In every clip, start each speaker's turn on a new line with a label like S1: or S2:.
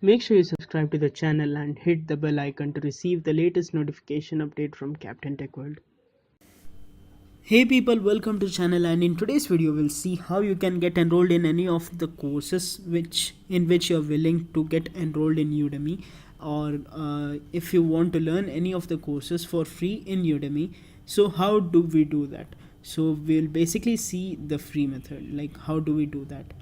S1: Make sure you subscribe to the channel and hit the bell icon to receive the latest notification update from Captain Tech World. Hey people, welcome to the channel, and in today's video we'll see how you can get enrolled in any of the courses in which you're willing to get enrolled in Udemy, or if you want to learn any of the courses for free in Udemy. So how do we do that? So we'll basically see the free method, like how do we do that.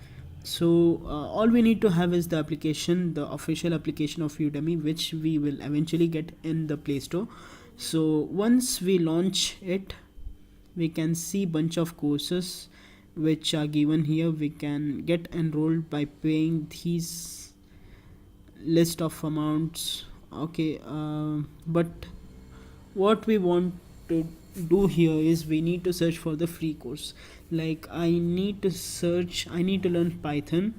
S1: So all we need to have is the application, the official application of Udemy, which we will eventually get in the Play Store. So once we launch it, we can see bunch of courses which are given here. We can get enrolled by paying these list of amounts. Okay, but what we want to do here is we need to search for the free course. Like I need to learn Python,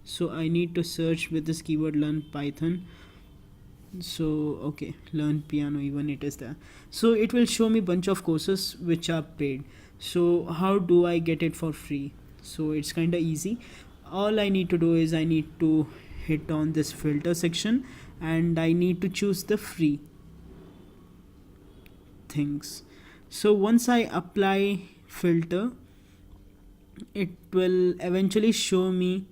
S1: so I need to search with this keyword learn Python. So okay, learn piano, even it is there. So it will show me bunch of courses which are paid. So how do I get it for free? So it's kind of easy. All I need to do is I need to hit on this filter section and I need to choose the free things. So once I apply filter, it will eventually show me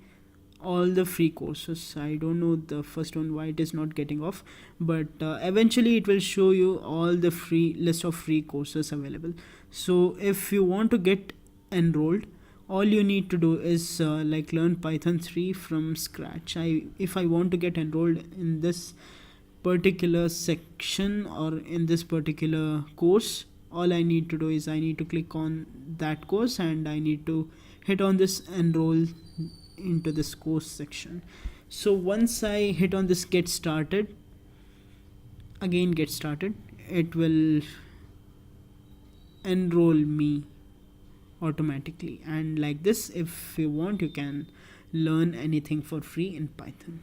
S1: all the free courses. I don't know the first one why it is not getting off, but eventually it will show you all the free list of free courses available. So if you want to get enrolled, all you need to do is like learn Python 3 from scratch. If I want to get enrolled in this particular section or in this particular course, all I need to do is I need to click on that course and I need to hit on this enroll into this course section. So once I hit on this get started, it will enroll me automatically, and like this, if you want, you can learn anything for free in Python.